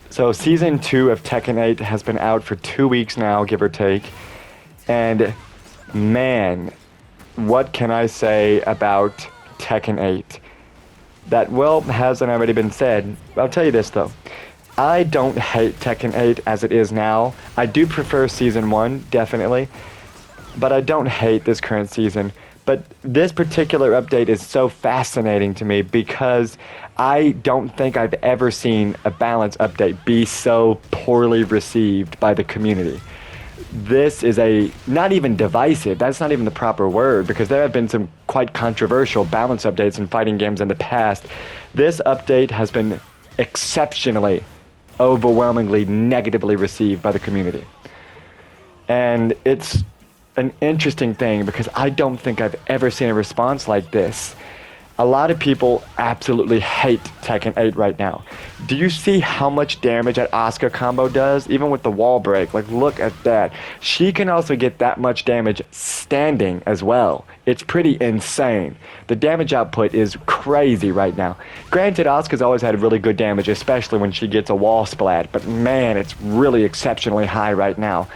So season 2 of Tekken 8 has been out for 2 weeks now, give or take. And man, what can I say about Tekken 8? That, well, hasn't already been said. I'll tell you this though. I don't hate Tekken 8 as it is now. I do prefer season 1, definitely. But I don't hate this current season. But this particular update is so fascinating to me because I don't think I've ever seen a balance update be so poorly received by the community. This is not even divisive, that's not even the proper word, because there have been some quite controversial balance updates in fighting games in the past. This update has been exceptionally, overwhelmingly negatively received by the community. And it's an interesting thing because I don't think I've ever seen a response like this. A lot of people absolutely hate Tekken 8 right now. Do you see how much damage that Asuka combo does? Even with the wall break, like look at that. She can also get that much damage standing as well. It's pretty insane. The damage output is crazy right now. Granted, Asuka's always had really good damage, especially when she gets a wall splat, but man, it's really exceptionally high right now.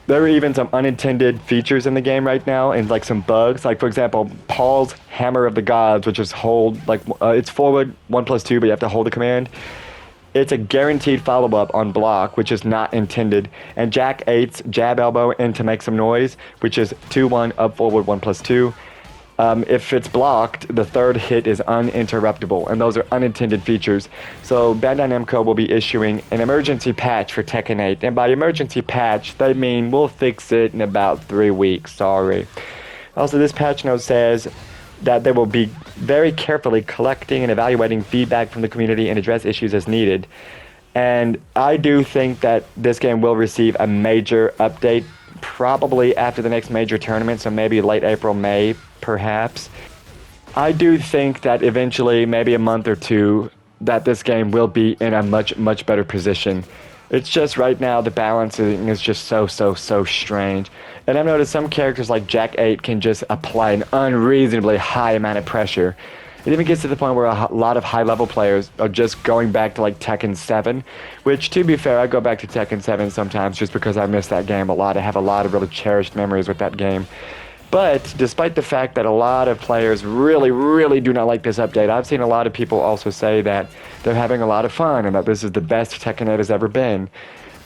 There are even some unintended features in the game right now, and like some bugs. Like for example, Paul's Hammer of the Gods, which is hold it's forward 1+2, but you have to hold the command. It's a guaranteed follow-up on block, which is not intended. And Jack 8's jab elbow in to make some noise, which is 2-1 up forward 1+2. If it's blocked, the third hit is uninterruptible, and those are unintended features. So Bandai Namco will be issuing an emergency patch for Tekken 8, and by emergency patch, they mean we'll fix it in about 3 weeks, sorry. Also, this patch note says that they will be very carefully collecting and evaluating feedback from the community and address issues as needed. And I do think that this game will receive a major update probably after the next major tournament, so maybe late April, May, perhaps. I do think that eventually, maybe a month or two, that this game will be in a much, much better position. It's just right now the balancing is just so strange. And I've noticed some characters like Jack 8 can just apply an unreasonably high amount of pressure. It even gets to the point where a lot of high-level players are just going back to like Tekken 7, which, to be fair, I go back to Tekken 7 sometimes just because I miss that game a lot. I have a lot of really cherished memories with that game. But despite the fact that a lot of players really do not like this update, I've seen a lot of people also say that they're having a lot of fun and that this is the best Tekken 8 has ever been.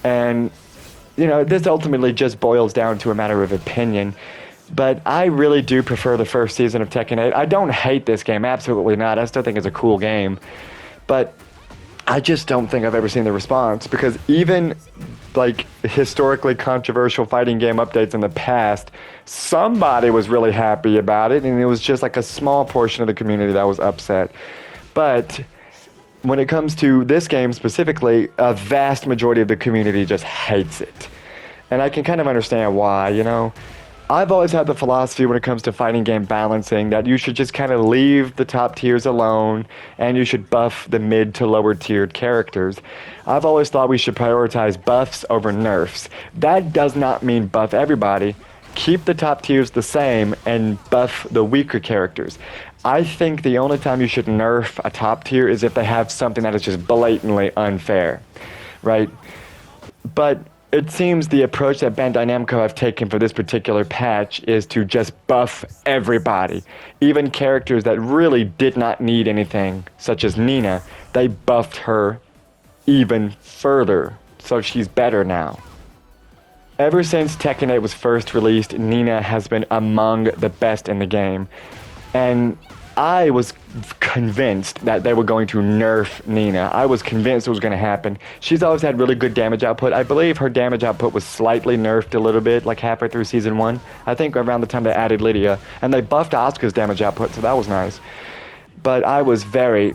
And, you know, this ultimately just boils down to a matter of opinion. But I really do prefer the first season of Tekken 8. I don't hate this game, absolutely not. I still think it's a cool game. But I just don't think I've ever seen the response, because even like historically controversial fighting game updates in the past, somebody was really happy about it, and it was just like a small portion of the community that was upset. But when it comes to this game specifically, a vast majority of the community just hates it. And I can kind of understand why, you know. I've always had the philosophy when it comes to fighting game balancing that you should just kind of leave the top tiers alone and you should buff the mid to lower tiered characters. I've always thought we should prioritize buffs over nerfs. That does not mean buff everybody. Keep the top tiers the same and buff the weaker characters. I think the only time you should nerf a top tier is if they have something that is just blatantly unfair, right? But it seems the approach that Bandai Namco have taken for this particular patch is to just buff everybody. Even characters that really did not need anything, such as Nina, they buffed her even further, so she's better now. Ever since Tekken 8 was first released, Nina has been among the best in the game. And I was convinced that they were going to nerf Nina. I was convinced it was going to happen. She's always had really good damage output. I believe her damage output was slightly nerfed a little bit, like halfway through Season 1. I think around the time they added Lydia. And they buffed Asuka's damage output, so that was nice. But I was very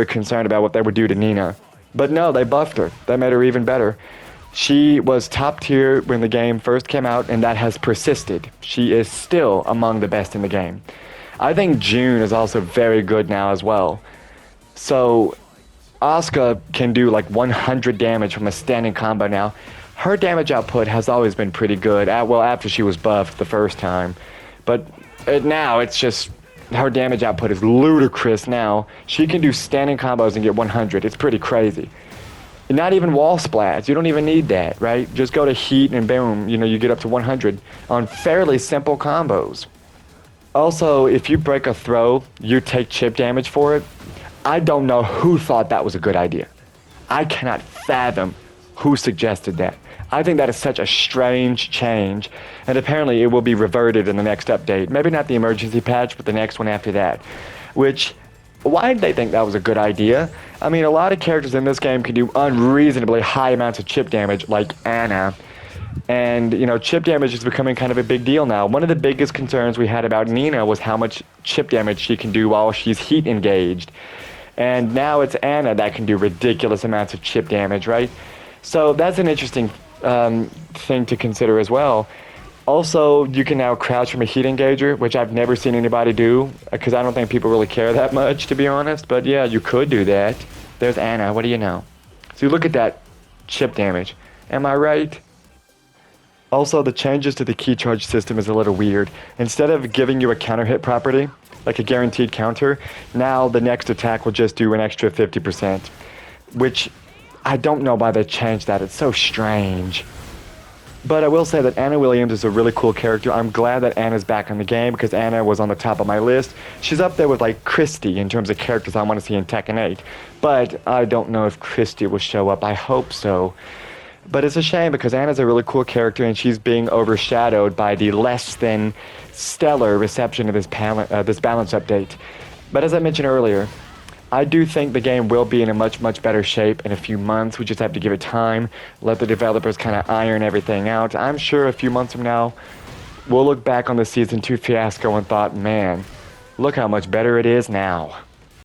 concerned about what they would do to Nina. But no, they buffed her. They made her even better. She was top tier when the game first came out, and that has persisted. She is still among the best in the game. I think June is also very good now as well. So Asuka can do like 100 damage from a standing combo now. Her damage output has always been pretty good, well, after she was buffed the first time. But now it's just, her damage output is ludicrous now. She can do standing combos and get 100. It's pretty crazy. Not even wall splats. You don't even need that, right? Just go to heat and boom, you get up to 100 on fairly simple combos. Also, if you break a throw, you take chip damage for it. I don't know who thought that was a good idea. I cannot fathom who suggested that. I think that is such a strange change, and apparently it will be reverted in the next update. Maybe not the emergency patch, but the next one after that. Which, why did they think that was a good idea? I mean, a lot of characters in this game can do unreasonably high amounts of chip damage, like Anna. And, chip damage is becoming kind of a big deal now. One of the biggest concerns we had about Nina was how much chip damage she can do while she's heat engaged. And now it's Anna that can do ridiculous amounts of chip damage, right? So that's an interesting thing to consider as well. Also, you can now crouch from a heat engager, which I've never seen anybody do, because I don't think people really care that much, to be honest. But yeah, you could do that. There's Anna, what do you know? So look at that chip damage. Am I right? Also, the changes to the key charge system is a little weird. Instead of giving you a counter hit property, like a guaranteed counter, now the next attack will just do an extra 50%, which I don't know why they changed that. It's so strange. But I will say that Anna Williams is a really cool character. I'm glad that Anna's back in the game because Anna was on the top of my list. She's up there with like Christy in terms of characters I want to see in Tekken 8. But I don't know if Christy will show up. I hope so. But it's a shame because Anna's a really cool character and she's being overshadowed by the less than stellar reception of this balance update. But as I mentioned earlier, I do think the game will be in a much, much better shape in a few months. We just have to give it time, let the developers kind of iron everything out. I'm sure a few months from now, we'll look back on the Season 2 fiasco and thought, man, look how much better it is now.